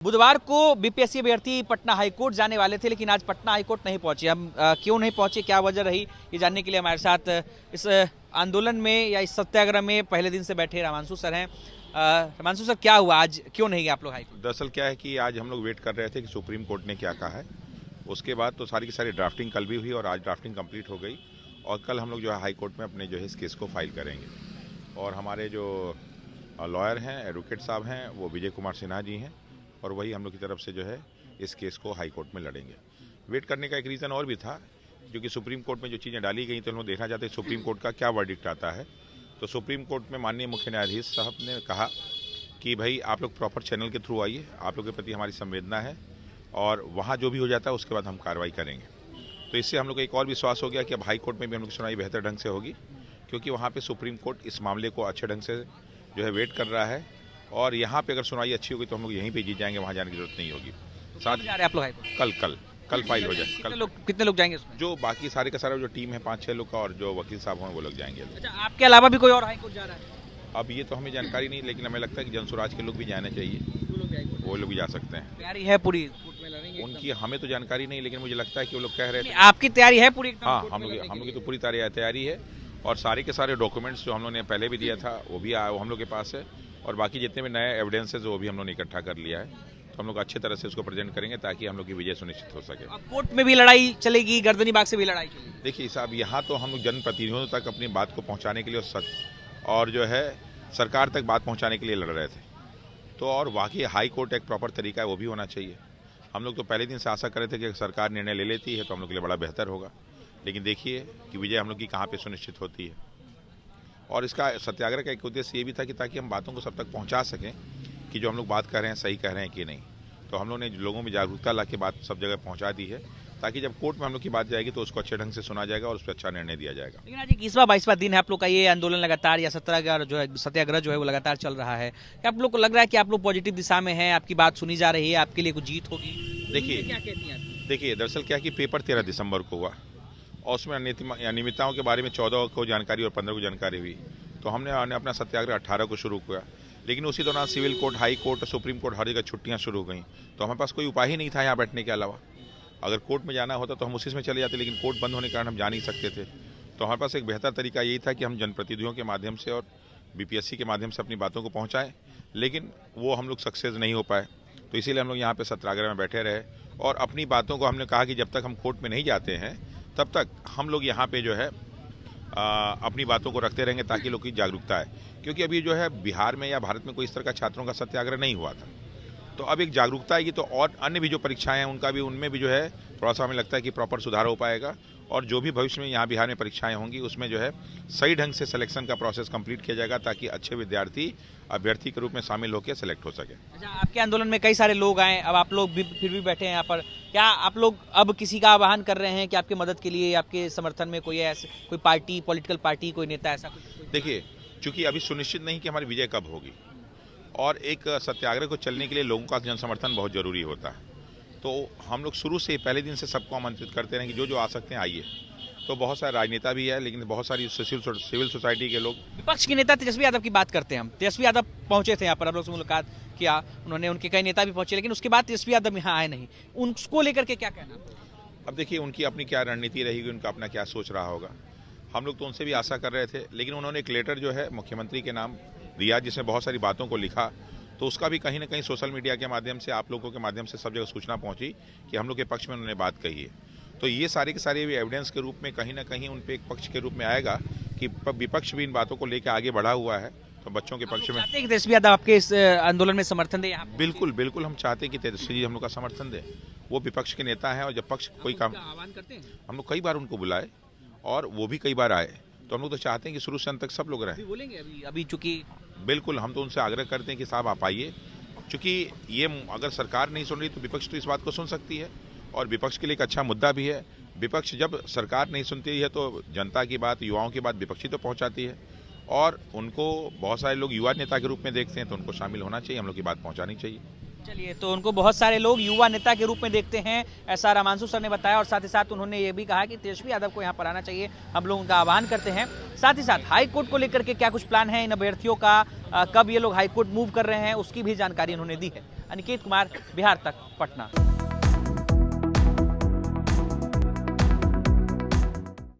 बुधवार को बीपीएससी अभ्यर्थी पटना हाईकोर्ट जाने वाले थे, लेकिन आज पटना हाईकोर्ट नहीं पहुंचे। हम क्यों नहीं पहुंचे, क्या वजह रही, ये जानने के लिए हमारे साथ इस आंदोलन में या इस सत्याग्रह में पहले दिन से बैठे रामांशु सर हैं। रामांशु सर, क्या हुआ, आज क्यों नहीं गए आप लोग हाईकोर्ट? दरअसल क्या है कि आज हम लोग वेट कर रहे थे कि सुप्रीम कोर्ट ने क्या कहा है। उसके बाद तो सारी की सारी ड्राफ्टिंग कल भी हुई और आज ड्राफ्टिंग कंप्लीट हो गई और कल हम लोग जो है हाई कोर्ट में अपने जो है इस केस को फाइल करेंगे। और हमारे जो लॉयर हैं, एडवोकेट साहब हैं, वो विजय कुमार सिन्हा जी हैं और वही हम लोग की तरफ से जो है इस केस को हाई कोर्ट में लड़ेंगे। वेट करने का एक रीज़न और भी था, क्योंकि सुप्रीम कोर्ट में जो चीज़ें डाली गई तो हम लोग देखना चाहते हैं सुप्रीम कोर्ट का क्या वर्डिक्ट आता है। तो सुप्रीम कोर्ट में माननीय मुख्य न्यायाधीश साहब ने कहा कि भाई आप लोग प्रॉपर चैनल के थ्रू आइए, आप लोग के प्रति हमारी संवेदना है और वहाँ जो भी हो जाता है उसके बाद हम कार्रवाई करेंगे। तो इससे हम लोग को एक और विश्वास हो गया कि अब हाई कोर्ट में भी हम लोग की सुनवाई बेहतर ढंग से होगी, क्योंकि वहाँ पे सुप्रीम कोर्ट इस मामले को अच्छे ढंग से जो है वेट कर रहा है और यहाँ पे अगर सुनवाई अच्छी होगी तो हम लोग यहीं पे जीत जाएंगे, वहाँ जाने की जरूरत नहीं होगी। साथ जा रहे हैं आप लोग हाईकोर्ट? कल फाइल हो जाए। कितने लोग जाएंगे उसमें? जो बाकी सारे का सारा जो टीम है 5-6 लोग का और जो वकील साहब हैं वो लोग जाएंगे। अच्छा, आपके अलावा भी कोई और हाईकोर्ट जा रहा है? अब ये तो हमें जानकारी नहीं, लेकिन हमें लगता है कि जनसुराज के लोग भी जाना चाहिए, वो लोग भी जा सकते हैं। तैयारी है पूरी? उनकी हमें तो जानकारी नहीं, लेकिन मुझे लगता है कि वो लोग कह रहे थे। आपकी तैयारी है पूरी? हाँ, हम लोग की तो पूरी तैयारी है और सारे के सारे डॉक्यूमेंट्स जो हम लोग ने पहले भी दिया था वो भी हम लोग के पास है और बाकी जितने भी नए एविडेंसेस वो भी हम लोग ने इकट्ठा कर लिया है। तो हम लोग अच्छे तरह से उसको प्रेजेंट करेंगे ताकि हम लोग की विजय सुनिश्चित हो सके। अब कोर्ट में भी लड़ाई चलेगी, गर्दनी बाग से भी लड़ाई चलेगी? देखिए साहब, यहाँ तो हम लोग जनप्रतिनिधियों तक अपनी बात को पहुँचाने के लिए और जो है सरकार तक बात पहुँचाने के लिए लड़ रहे थे। तो और वाकई हाई कोर्ट एक प्रॉपर तरीका है, वो भी होना चाहिए। हम लोग तो पहले दिन से आशा कर रहे थे कि सरकार निर्णय ले लेती है तो हम लोग के लिए बड़ा बेहतर होगा, लेकिन देखिए कि विजय हम लोग की कहाँ पे सुनिश्चित होती है। और इसका सत्याग्रह का एक उद्देश्य ये भी था कि ताकि हम बातों को सब तक पहुंचा सकें कि जो हम लोग बात कर रहे हैं सही कह रहे हैं कि नहीं। तो हम लोग ने लोगों में जागरूकता ला के बात सब जगह पहुंचा दी है, ताकि जब कोर्ट में हम लोग की बात जाएगी तो उसको अच्छे ढंग से सुना जाएगा और उस पर अच्छा निर्णय दिया जाएगा। लेकिन आज 21वां दिन है आप लोग का, ये आंदोलन लगातार या सत्याग्रह जो है वो लगातार चल रहा है। क्या आप लोग को लग रहा है कि आप लोग पॉजिटिव दिशा में हैं, आपकी बात सुनी जा रही है, आपके लिए कुछ जीत होगी? देखिए दरअसल क्या है कि पेपर 13 दिसंबर को हुआ और उसमें अनियमितताओं के बारे में 14 को जानकारी और 15 को जानकारी हुई। तो हमने अपना सत्याग्रह 18 को शुरू किया, लेकिन उसी दौरान civil court, high court, supreme court हर जगह छुट्टियां शुरू हो गई। तो हमारे पास कोई उपाय ही नहीं था यहाँ बैठने के अलावा। अगर कोर्ट में जाना होता तो हम उसी में चले जाते, लेकिन कोर्ट बंद होने के कारण हम जा नहीं सकते थे। तो हमारे पास एक बेहतर तरीका यही था कि हम जनप्रतिनिधियों के माध्यम से और बीपीएससी के माध्यम से अपनी बातों को पहुँचाएँ, लेकिन वो हम लोग सक्सेस नहीं हो पाए। तो इसीलिए हम लोग यहाँ पर सत्याग्रह में बैठे रहे और अपनी बातों को हमने कहा कि जब तक हम कोर्ट में नहीं जाते हैं तब तक हम लोग यहाँ पे जो है अपनी बातों को रखते रहेंगे ताकि लोग की जागरूकता है। क्योंकि अभी जो है बिहार में या भारत में कोई इस तरह का छात्रों का सत्याग्रह नहीं हुआ था, तो अब एक जागरूकता आएगी तो और अन्य भी जो परीक्षाएं हैं उनका भी, उनमें भी जो है थोड़ा सा हमें लगता है कि प्रॉपर सुधार हो पाएगा और जो भी भविष्य में यहाँ बिहार में परीक्षाएं होंगी उसमें जो है सही ढंग से सिलेक्शन का प्रोसेस कंप्लीट किया जाएगा ताकि अच्छे विद्यार्थी अभ्यर्थी के रूप में शामिल होकर सेलेक्ट हो सके। अच्छा, आपके आंदोलन में कई सारे लोग आए, अब आप लोग भी फिर भी बैठे हैं यहाँ पर। क्या आप लोग अब किसी का आह्वान कर रहे हैं कि आपके मदद के लिए, आपके समर्थन में कोई पार्टी, पॉलिटिकल पार्टी, कोई नेता ऐसा कुछ? देखिए, चूंकि अभी सुनिश्चित नहीं कि हमारी विजय कब होगी और एक सत्याग्रह को चलने के लिए लोगों का जन समर्थन बहुत जरूरी होता है। तो हम लोग शुरू से पहले दिन से सबको आमंत्रित करते हैं कि जो आ सकते हैं आइए। तो बहुत सारे राजनेता भी है, लेकिन बहुत सारी सिविल सोसाइटी के लोग। विपक्ष के नेता तेजस्वी यादव की बात करते हैं हम। तेजस्वी यादव पहुंचे थे यहाँ पर, आप लोग से मुलाकात किया, उन्होंने, उनके कई नेता भी पहुंचे, लेकिन उसके बाद तेजस्वी यादव यहाँ आए नहीं। उनको लेकर के क्या कहना? अब देखिए उनकी अपनी क्या रणनीति रहेगी, उनका अपना क्या सोच रहा होगा। हम लोग तो उनसे भी आशा कर रहे थे, लेकिन उन्होंने एक लेटर जो है मुख्यमंत्री के नाम दिया जिसमें बहुत सारी बातों को लिखा। तो उसका भी कहीं ना कहीं सोशल मीडिया के माध्यम से, आप लोगों के माध्यम से सब जगह सूचना पहुंची कि हम लोग के पक्ष में उन्होंने बात कही है। तो ये सारे के सारे भी एविडेंस के रूप में कहीं ना कहीं उन पे एक पक्ष के रूप में आएगा कि विपक्ष भी इन बातों को लेकर आगे बढ़ा हुआ है। तो बच्चों के पक्ष में तेजस्वी यादव आपके इस आंदोलन में समर्थन दे? बिल्कुल हम चाहते हैं कि तेजस्वी जी हम लोग का समर्थन दें। वो विपक्ष के नेता हैं और जब पक्ष कोई काम आह्वान करते हैं, हम लोग कई बार उनको बुलाए और वो भी कई बार आए। तो हम लोग तो चाहते हैं कि शुरू से अंत तक सब लोग रहें। बोलेंगे अभी चूंकि बिल्कुल हम तो उनसे आग्रह करते हैं कि साहब आप आइए, चूंकि ये अगर सरकार नहीं सुन रही तो विपक्ष तो इस बात को सुन सकती है और विपक्ष के लिए एक अच्छा मुद्दा भी है। विपक्ष जब सरकार नहीं सुनती है तो जनता की बात, युवाओं की बात विपक्षी तो पहुंचाती है और उनको बहुत सारे लोग युवा नेता के रूप में देखते हैं, तो उनको शामिल होना चाहिए, हम लोग की बात पहुंचानी चाहिए। चलिए, तो उनको बहुत सारे लोग युवा नेता के रूप में देखते हैं, ऐसा रामांशु सर ने बताया और साथ ही साथ उन्होंने ये भी कहा कि तेजस्वी यादव को यहाँ पर आना चाहिए। हम लोग उनका आह्वान करते हैं। साथ ही साथ हाई कोर्ट को लेकर के क्या कुछ प्लान है इन अभ्यर्थियों का, कब ये लोग हाई कोर्ट मूव कर रहे हैं, उसकी भी जानकारी उन्होंने दी है। अनिकेत कुमार, बिहार तक, पटना।